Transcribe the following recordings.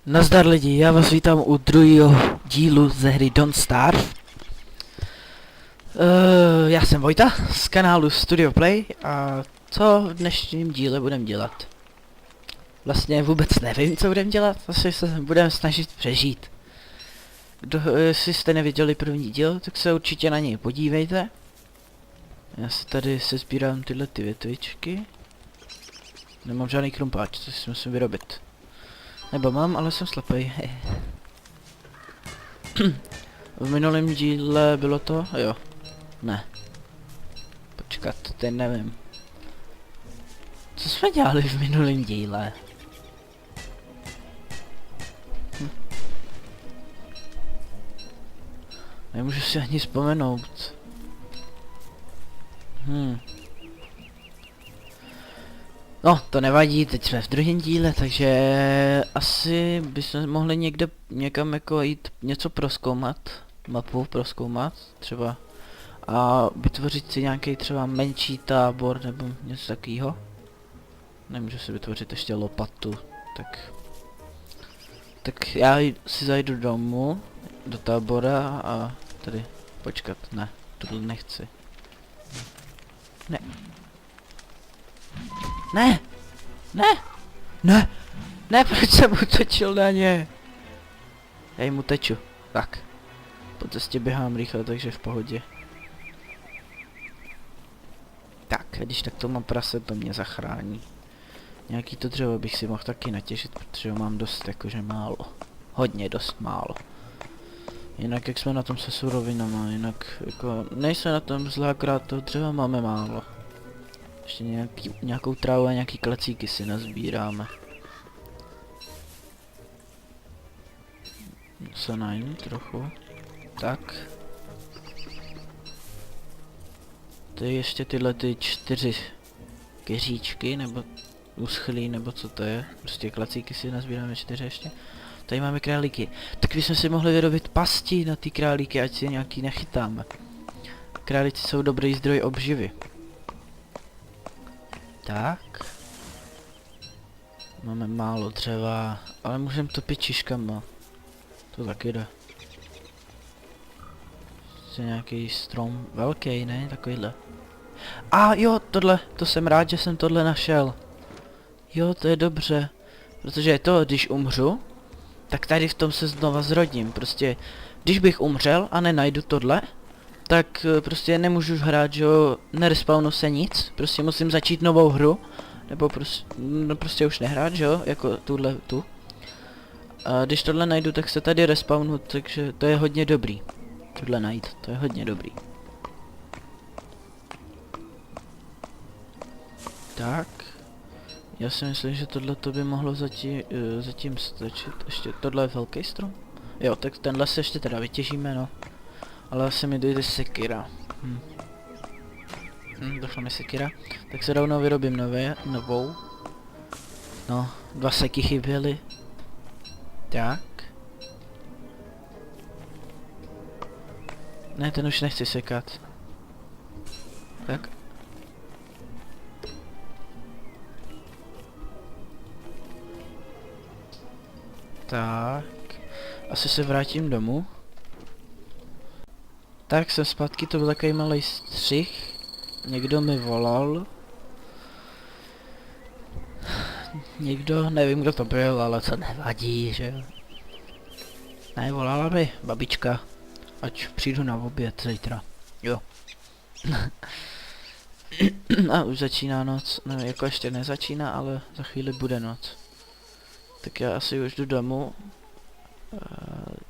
Nazdar lidi, já vás vítám u druhého dílu ze hry Don't Starve. Já jsem Vojta z kanálu Studio Play a co v dnešním díle budeme dělat? Vlastně vůbec nevím, co budeme dělat, asi se budeme snažit přežít. Jestli jste neviděli první díl, tak se určitě na něj podívejte. Já si tady sbírám tyhle ty větvičky. Nemám žádný krumpáč, co si musím vyrobit. Nebo mám, ale jsem slepej. V minulém díle bylo to? Jo. Ne. Počkat, teď nevím. Co jsme dělali v minulém díle? Nemůžu si ani vzpomenout. No, to nevadí, teď jsme v druhém díle, takže asi bychom mohli někam jako jít něco prozkoumat, mapu prozkoumat třeba a vytvořit si nějaký třeba menší tábor nebo něco takového. Nemůžu si vytvořit ještě lopatu, tak já si zajdu domů, do tábora a tady, počkat, ne, tohle nechci. Ne. Ne! Ne! Ne! Ne, proč jsem utočil na ně? Já jim uteču. Tak. Po cestě běhám rychle, takže v pohodě. Tak, a když tak to mám prase, to mě zachrání. Nějaký to dřevo bych si mohl taky natěžit, protože ho mám dost jakože málo. Hodně dost málo. Jinak jak jsme na tom se surovinama, jinak jako nejsme na tom zlé, akorát toho dřeva máme málo. Ještě nějakou trávu a nějaký klecíky si nazbíráme. Se najím trochu. Tak. Tady ještě tyhle ty 4 keříčky, nebo uschlý, nebo co to je. Prostě klecíky si nazbíráme 4 ještě. Tady máme králíky. Tak bychom si mohli vyrobit pasti na ty králíky, ať si nějaký nechytáme. Králíci jsou dobrý zdroj obživy. Tak. Máme málo dřeva, ale můžeme topit šiškama. To taky jde. Je nějaký strom velký, ne? Takovýhle. A jo, tohle, to jsem rád, že jsem tohle našel. Jo, to je dobře. Protože to, když umřu, tak tady v tom se znova zrodím. Prostě, když bych umřel a nenajdu tohle, tak prostě nemůžu hrát, že jo, nerespawnu se nic, prostě musím začít novou hru, nebo prostě už nehrát, že jo, jako tu. A když tohle najdu, tak se tady respawnu, takže to je hodně dobrý. Tohle najít, to je hodně dobrý. Tak. Já si myslím, že tohle to by mohlo zatím stačit. Ještě tohle je velký strom? Jo, tak tenhle se ještě teda vytěžíme, no. Ale asi mi dojde sekira. Došla mi sekira. Tak se rovnou vyrobím novou. No, 2 seky chyběly. Tak. Ne, ten už nechci sekat. Tak. Tak. Asi se vrátím domů. Tak jsem zpátky, to byl takový malý střih. Někdo mi volal. Někdo, nevím kdo to byl, ale to nevadí, že jo. Ne, volala mi babička. Ať přijdu na oběd zítra. Jo. A už začíná noc. No, jako ještě nezačíná, ale za chvíli bude noc. Tak já asi už jdu domů.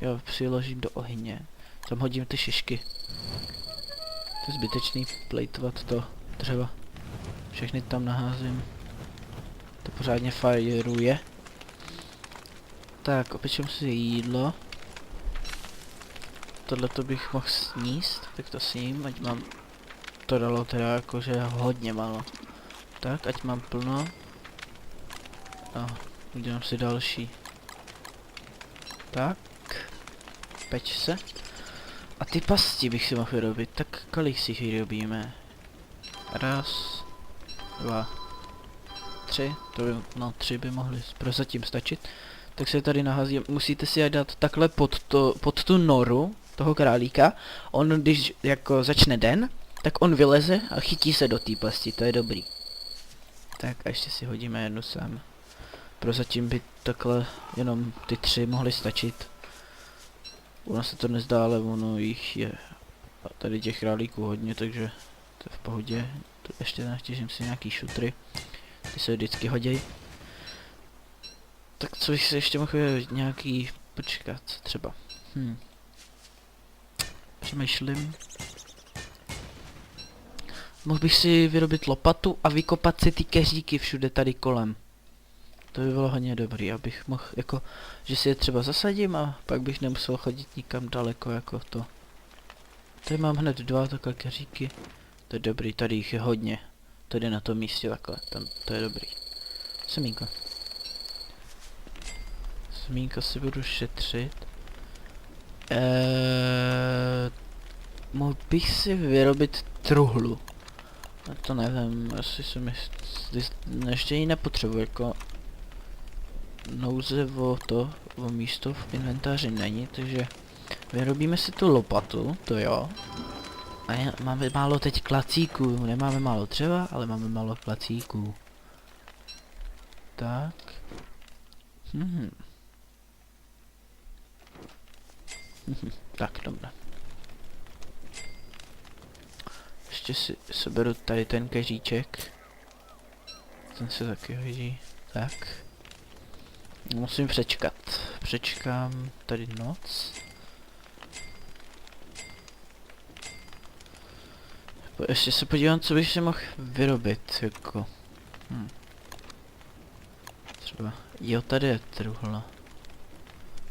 Jo, přiložím do ohně. Tam hodím ty šišky. To je zbytečný plejtovat to dřeva. Všechny tam naházím. To pořádně fajeruje. Tak, opečím si jídlo. Tohle to bych mohl sníst, tak to sním, ať mám... To dalo teda jakože hodně málo. Tak, ať mám plno. A udělám si další. Tak. Peč se. A ty pasti bych si mohl vyrobit, tak kolik si jich vyrobíme? 1, 2, 3, to by, no 3 by mohly prozatím stačit. tak se tady nahází, musíte si je dát takhle pod tu noru toho králíka. On když jako začne den, tak on vyleze a chytí se do té pasti, to je dobrý. Tak a ještě si hodíme jednu sem. Prozatím by takhle jenom ty 3 mohly stačit. Ono se to nezdá, ale ono jich je a tady těch králíků hodně, takže to je v pohodě. Tu ještě natěžím si nějaký šutry, ty se vždycky hoděj. Tak co bych si ještě mohl nějaký, počkat, třeba. Přemýšlím. Mohl bych si vyrobit lopatu a vykopat si ty keříky všude tady kolem. To by bylo hodně dobrý, abych mohl jako, že si je třeba zasadím a pak bych nemusel chodit nikam daleko jako to. Tady mám hned 2 takové keříky. To je dobrý, tady jich je hodně. Tady na tom místě takhle, tam, to je dobrý. Semínko. Semínko si budu šetřit. Mohl bych si vyrobit truhlu. A to nevím, asi jsem ještě ji nepotřebuji, jako nouze o místo v inventáři není, takže vyrobíme si tu lopatu, to jo. A máme málo teď klacíků, nemáme málo dřeva, ale máme málo klacíků. Tak. Tak, dobré. Ještě si seberu tady ten keříček. Ten se taky hodí. Tak. Musím přečkat. Přečkám tady noc. Ještě se podívám, co bych si mohl vyrobit, jako. Třeba, jo, tady je truhla.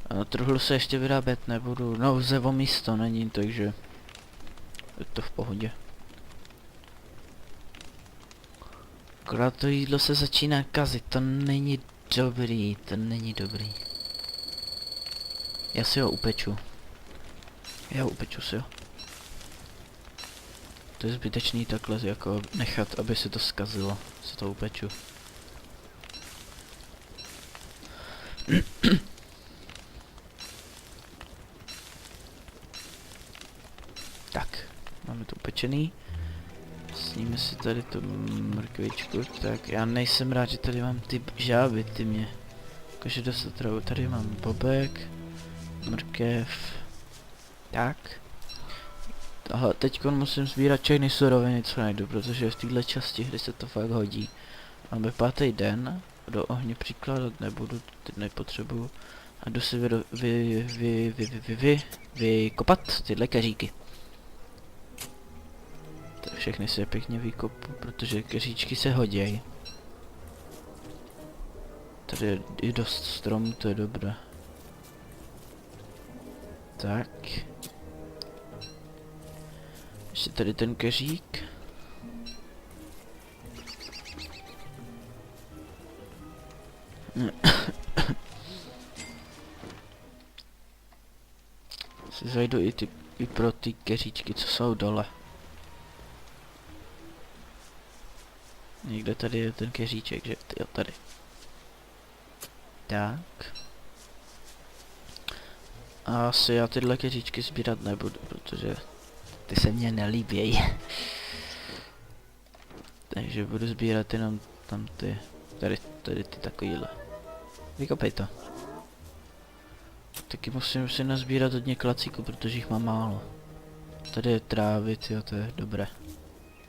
A truhlu se ještě vyrábět nebudu, nouze o místo není, takže je to v pohodě. Akorát to jídlo se začíná kazit, to není dobrý, to není dobrý. Já si ho upeču. Upeču si ho. To je zbytečný takhle jako nechat, aby se to zkazilo. Si to upeču. Tak, máme to upečený. Sníme si tady tu mrkvičku, tak já nejsem rád, že tady mám ty žáby, ty mě. Jakože dost otravu. Tady mám bobek, mrkev. Tak. Aha, teďko musím sbírat všechny suroviny, co najdu, protože v této části hry se to fakt hodí. Máme 5. den, do ohně přikládat nebudu, teď nepotřebuju. A jdu si vykopat tyhle keříky. Tak všechny si je pěkně vykopu, protože keříčky se hoděj. Tady je i dost stromů, to je dobré. Tak. Ještě tady ten keřík. Si zajdu i pro ty keříčky, co jsou dole. Někde tady je ten keříček, že? Jo, tady. Tak. A asi já tyhle keříčky sbírat nebudu, protože ty se mně nelíbějí. Takže budu sbírat jenom tam ty, tady ty takovýhle. Vykopej to. Taky musím si nazbírat hodně klacíku, protože jich mám málo. Tady je trávy, jo, to je dobré.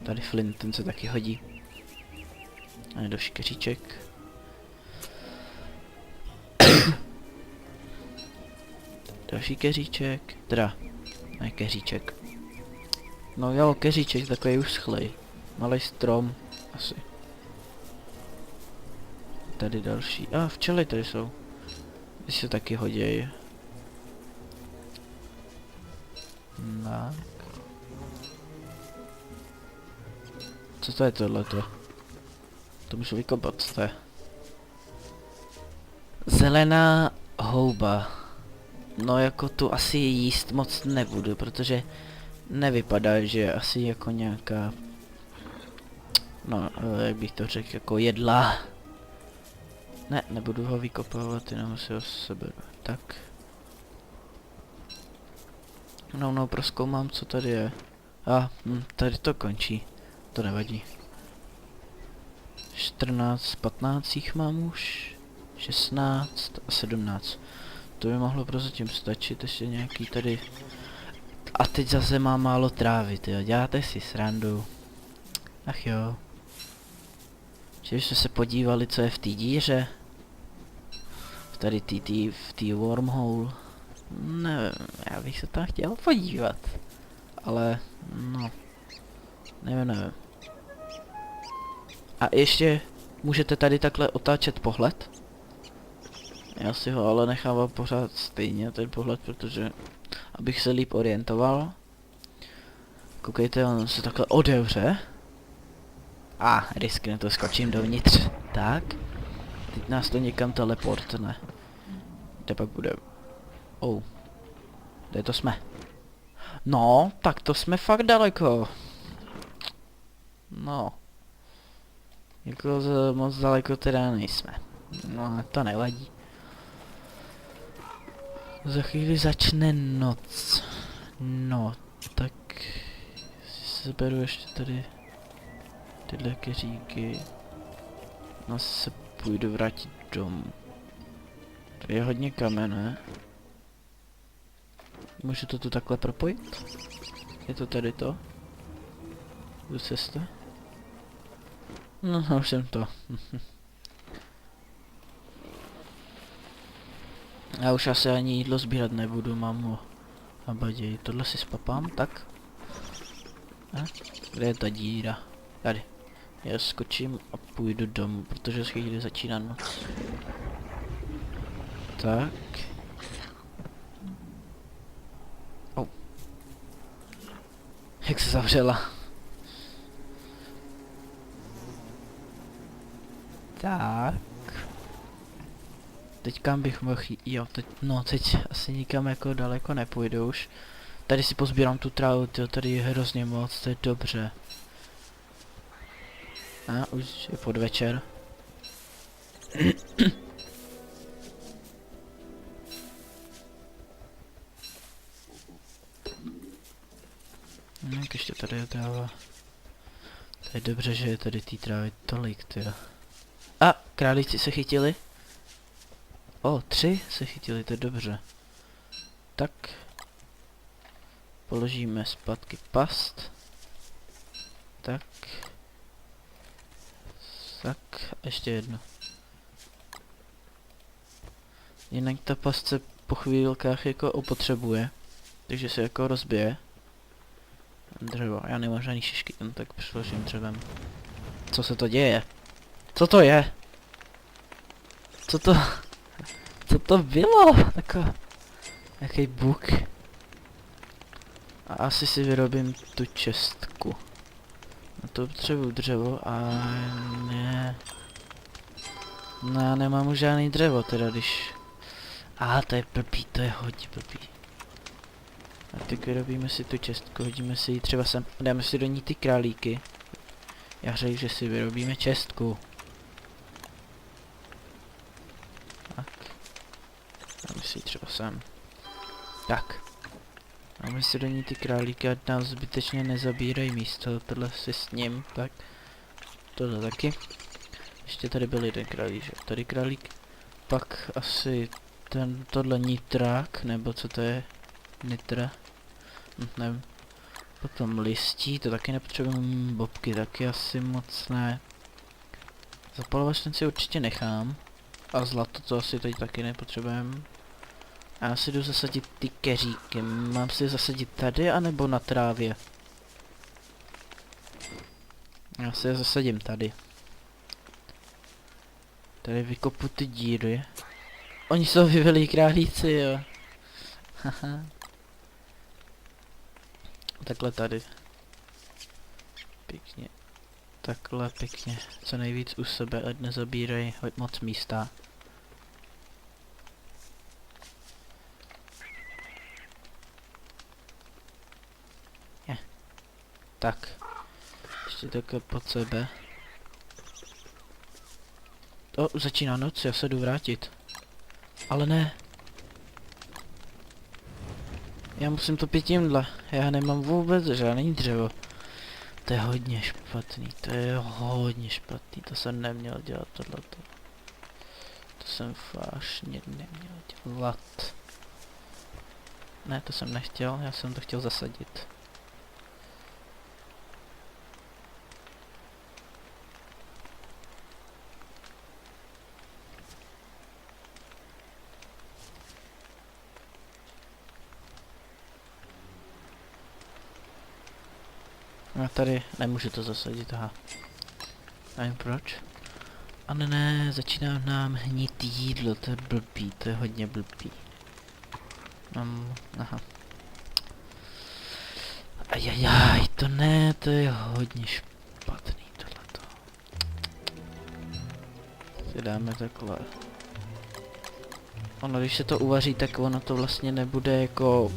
Tady flint, ten se taky hodí. A je další keříček. Další keříček, teda, ne keříček. No jo, keříček, takový uschlej. Malý strom, asi. Tady další, včely tady jsou. Ty se taky hodějí. Tak. Co to je tohleto? To můžu vykopat, co to je? Zelená houba. No jako tu asi jíst moc nebudu, protože nevypadá, že je asi jako nějaká, no jak bych to řekl, jako jedla. Ne, nebudu ho vykopávat, jenom si ho seberu. Tak. No, prozkoumám, co tady je. Tady to končí. To nevadí. 14, 15 jich mám už. 16 a 17. To by mohlo prozatím stačit, ještě nějaký tady. A teď zase mám málo trávy, tyjo, děláte si srandu. Ach jo. Že jste se podívali, co je v té díře? Tady v té wormhole. Nevím, já bych se tam chtěl podívat. Ale, no. Nevím. A ještě můžete tady takhle otáčet pohled. Já si ho ale nechávám pořád stejně, ten pohled, protože abych se líp orientoval. Koukejte, on se takhle otevře. Riskne to, skočím dovnitř. Tak. Teď nás to někam teleportne. Kde pak bude? Kde to jsme? No, tak to jsme fakt daleko. No. Jako moc daleko teda nejsme. No, to nevadí. Za chvíli začne noc. No, tak si beru ještě tady tyhle keříky. No se půjdu vrátit domů. Tady je hodně kamene. Můžu to tu takhle propojit? Je to tady to? Do cesty? No, už jsem to. Já už asi ani jídlo sbírat nebudu, mám ho na baději. Tohle si spapám, tak. Kde je ta díra? Tady. Já skočím a půjdu domů, protože z chvíli začíná noc. Tak. Jak se zavřela. Tak. Teď kam bych mohl jít? Jo, teď asi nikam jako daleko nepůjdu už. Tady si pozbírám tu trávu, tyjo, tady je hrozně moc, to je dobře. Už je podvečer. Jak ještě tady je tráva. To je dobře, že je tady té trávy tolik, tyjo. Králíci se chytili. 3 se chytili, to je dobře. Tak. Položíme zpátky past. Tak. Tak, ještě jedno. Jinak ta past se po chvílkách jako opotřebuje. Takže se jako rozbije. Dřevo, já nemám žádný šišky, tak přiložím dřevem. Co se to děje? Co to je? Co to bylo? Jaký buk. A asi si vyrobím tu čestku. Na to potřebuji dřevo a ne. No, já nemám už žádný dřevo teda, když. To je blbý, to je hodně blbý. A tak vyrobíme si tu čestku, hodíme si ji třeba sem, dáme si do ní ty králíky. Já řekl, že si vyrobíme čestku. Tak. Dáme si ji třeba sem. Tak. Dáme si do ní ty králíky, ať nás zbytečně nezabírají místo, tohle si s ním, tak. Tohle taky. Ještě tady byl jeden králík, že? Tady králík. Pak asi tohle nitrák, nebo co to je? Nitra. Nevím. Potom listí, to taky nepotřebujeme, bobky taky asi moc ne. Zapalovač ten si určitě nechám. A zlato to asi teď taky nepotřebujeme. A já si jdu zasadit ty keříky. Mám si je zasadit tady, anebo na trávě? Já si je zasadím tady. Tady vykopu ty díry. Oni jsou vyvelí králíci, jo. Haha. Takhle tady. Pěkně. Takhle pěkně. Co nejvíc u sebe, ať nezabírají moc místa. Tak. Ještě takhle pod sebe. začíná noc, já se jdu vrátit. Ale ne. Já musím topit tímhle. Já nemám vůbec žádný dřevo. To je hodně špatný, to je hodně špatný, to jsem neměl dělat tohleto. To jsem vážně neměl dělat. Ne, to jsem nechtěl, já jsem to chtěl zasadit. A tady nemůžu to zasadit, aha. Nevím proč. A ne, začíná nám hnít jídlo, to je blbý, to je hodně blbý. Aha. Ajajaj, to ne, to je hodně špatný tohleto. Si dáme takhle. Ono, když se to uvaří, tak ono to vlastně nebude jako...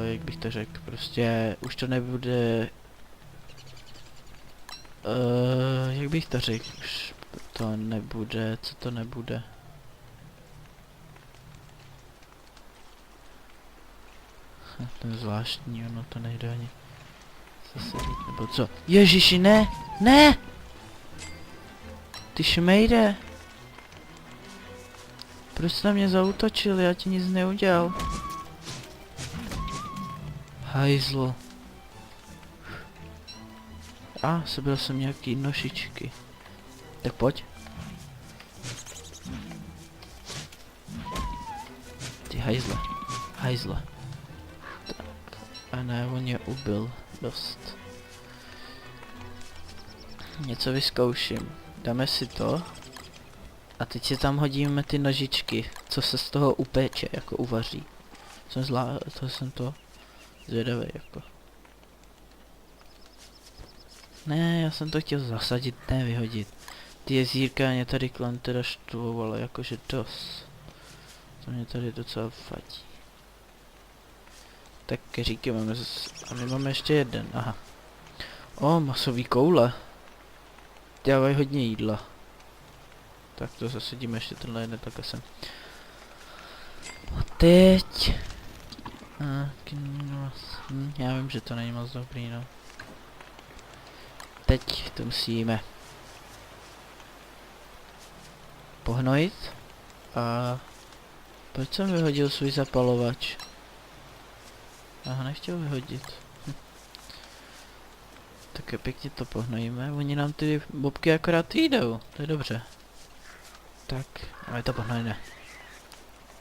jak bych to řekl, prostě už to nebude... jak bych to řekl, už to nebude, co to nebude? To je zvláštní, ono to nejde ani zasadit, nebo co? Ježiši, ne! Ne! Ty šmejde! Proč jsi na mě zaútočil? Já ti nic neudělal. Hajzlo. A, sebil jsem nějaký nožičky. Tak pojď. Ty hajzle. Hajzle. Tak. A ne, on je ubil. Dost. Něco vyzkouším. Dáme si to. A teď si tam hodíme ty nožičky, co se z toho upéče, jako uvaří. Jsem to zvědavý, jako. Ne, já jsem to chtěl zasadit, ne vyhodit. Ty jezírka mě tady kolem teda štvou, ale jakože dost. To mě tady docela vadí. Tak keříky máme a my máme ještě jeden, aha. O, masový koule. Dávají hodně jídla. Tak to zasadíme ještě tenhle jeden tak sem. A teď... já vím, že to není moc dobrý, no. Teď to musíme pohnojit a proč jsem vyhodil svůj zapalovač? Já ho nechtěl vyhodit. Tak pěkně to pohnojíme, oni nám ty bobky akorát jdou, to je dobře. Tak, ale to pohnojíme.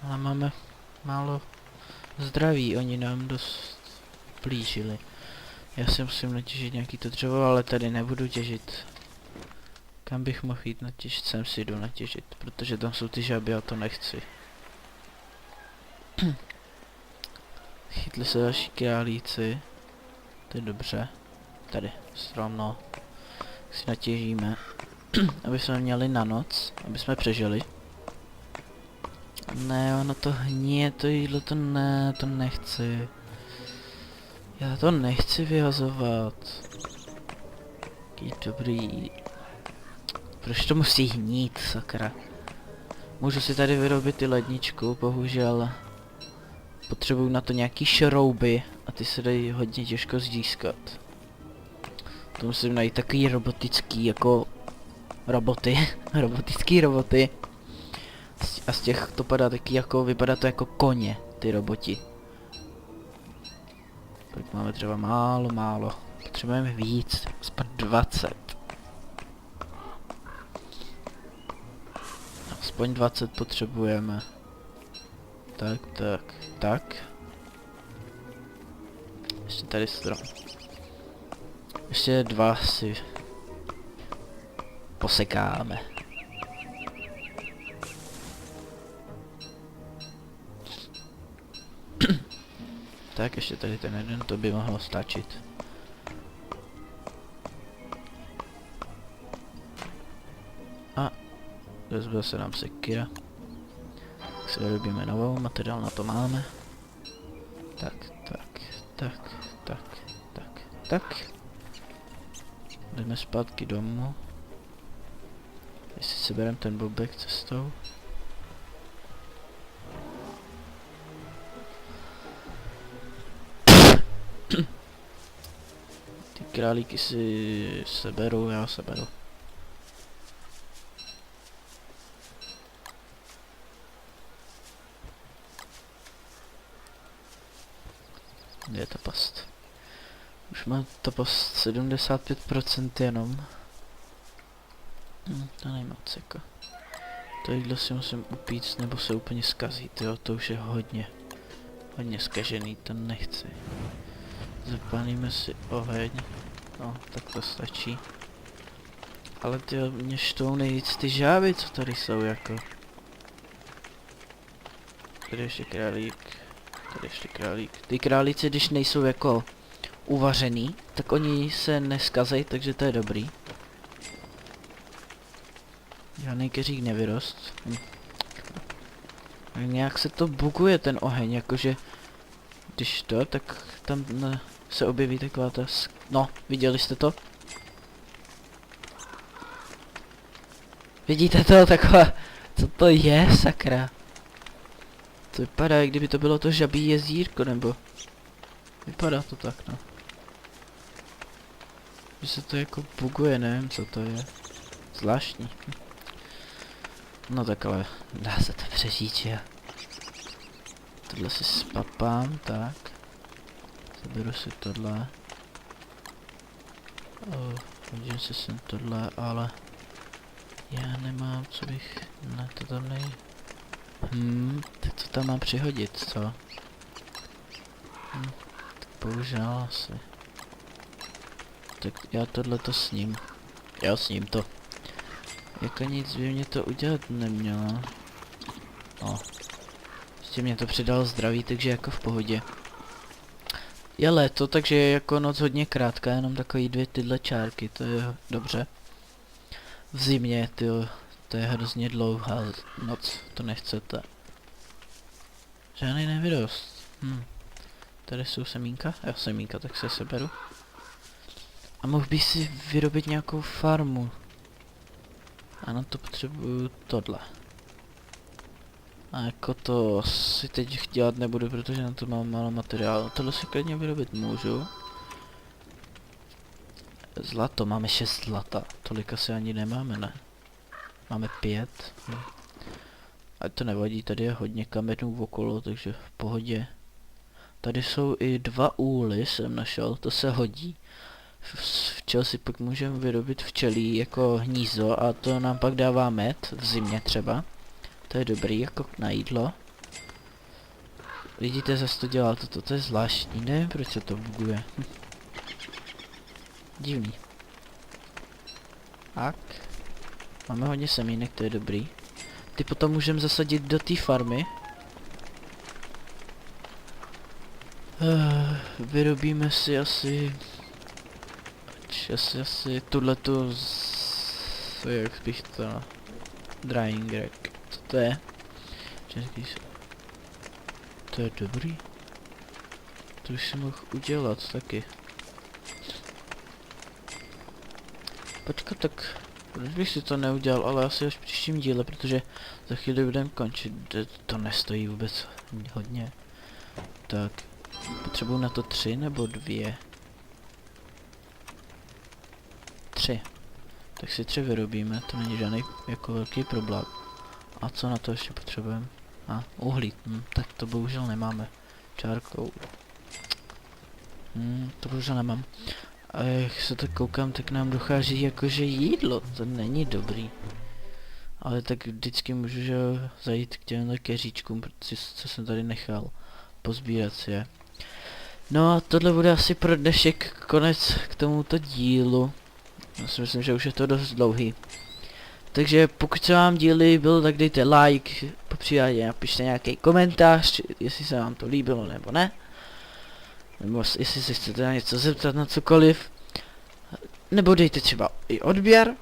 Ale máme málo zdraví, oni nám dost plížili. Já si musím natěžit nějaký to dřevo, ale tady nebudu těžit. Kam bych mohl jít natěžit? Sem si jdu natěžit, protože tam jsou ty žaby a to nechci. Chytli se další králíci. To je dobře. Tady, strom, no. Si natěžíme. Aby jsme měli na noc, aby jsme přežili. Ne, ono to hníje, to jídlo, to ne, to nechci. Já to nechci vyhazovat. Jaký dobrý. Proč to musí hnít, sakra? Můžu si tady vyrobit ty ledničku, bohužel. Potřebuju na to nějaký šrouby a ty se dají hodně těžko získat. To musím najít takový robotický, jako... roboty. Robotický roboty. A z těch to padá taky jako, vypadá to jako koně, ty roboti. Kolik máme třeba málo. Potřebujeme víc, aspoň 20. Aspoň 20 potřebujeme. Tak. Ještě tady strom. Ještě 2 si posekáme. Tak ještě tady ten jeden, to by mohlo stačit. A rozbil se nám sekira. Tak si vyrobíme novou, materiál na to máme. Tak. Jdeme zpátky domů. Jestli si berem ten bobek cestou. Ty králíky si seberu, já seberu. Kde je ta past? Už má ta past 75% jenom. To není moc jako. To jídlo si musím upít, nebo se úplně zkazí, tyjo, to už je hodně zkažený, to nechci. Zapálíme si oheň, no, tak to stačí. Ale tyjo, mě štou nejvíc ty žávy, co tady jsou jako. Tady ještě králík, tady ještě králík. Ty králíci, když nejsou jako uvařený, tak oni se neskazej, takže to je dobrý. Žádný keřík nevyrost. Nějak se to buguje ten oheň, jakože když to, tak tam se objeví taková ta no, viděli jste to? Vidíte to? Taková, co to je, sakra? To vypadá, jak kdyby to bylo to žabí jezírko, nebo vypadá to tak, no. Že se to jako buguje, nevím, co to je. Zvláštní. No tak ale dá se to přežít, že? Tohle si spapám, tak. Zaberu si tohle. Hodím si sem tohle, ale já nemám, co bych, ne, to tam nej. Tak co tam mám přihodit, co? Tak bohužel asi. Tak já tohleto sním. Já sním to. Jako nic by mě to udělat nemělo. No. Ještě mě to přidalo zdraví, takže jako v pohodě. Je léto, takže je jako noc hodně krátká, jenom takový 2 tyhle čárky, to je dobře. V zimě, tyjo, to je hrozně dlouhá noc, to nechcete. Žádný nevyrost. Tady jsou semínka, já semínka, tak se seberu. A mohl bych si vyrobit nějakou farmu. A na to potřebuju tohle. A jako to si teď dělat nebudu, protože na to mám málo materiálu. Tohle si klidně vyrobit můžu. Zlato, máme 6 zlata. Tolik asi ani nemáme, ne? Máme 5. A to nevadí, tady je hodně kamenů okolo, takže v pohodě. Tady jsou i 2 úly, jsem našel, to se hodí. Včel si pak můžeme vyrobit včelí jako hnízdo a to nám pak dává med, v zimě třeba. To je dobrý jako na jídlo. Vidíte, zase to dělá to je zvláštní, nevím proč se to buguje. Divný. Tak. Máme hodně semínek, to je dobrý. Ty potom můžeme zasadit do té farmy. Vyrobíme si asi tuhletu jak bych to... Drying rack. Co to je? To je dobrý. To už si mohl udělat taky. Počkat, tak... Proč bych si to neudělal, ale asi až v příštím díle, protože za chvíli budeme končit. To nestojí vůbec hodně. Tak. Potřebuju na to 3 nebo 2? 3. Tak si 3 vyrobíme, to není žádný jako velký problém. A co na to ještě potřebujeme? Uhlí, tak to bohužel nemáme. Čárkou. To bohužel nemám. A jak se tak koukám, tak nám dochází jakože jídlo, to není dobrý. Ale tak vždycky můžu že zajít k těmhle keříčkům, co jsem tady nechal. Pozbírat si je. No a tohle bude asi pro dnešek konec k tomuto dílu. Já si myslím, že už je to dost dlouhý. Takže pokud se vám díl líbil, tak dejte like, popřípadě napište nějaký komentář, jestli se vám to líbilo nebo ne. Nebo jestli se chcete na něco zeptat, na cokoliv. Nebo dejte třeba i odběr.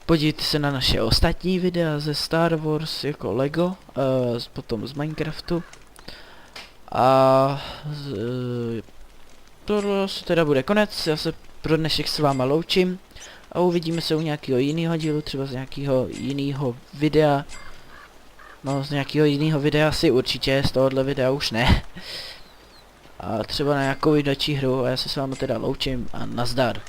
Podívejte se na naše ostatní videa ze Star Wars jako Lego, potom z Minecraftu. A to teda bude konec, já se pro dnešek s váma loučím. a uvidíme se u nějakého jiného dílu, třeba z nějakého jiného videa. No, z nějakého jiného videa si určitě, z tohohle videa už ne. A třeba na nějakou větší hru a já se s vámi teda loučím a nazdar.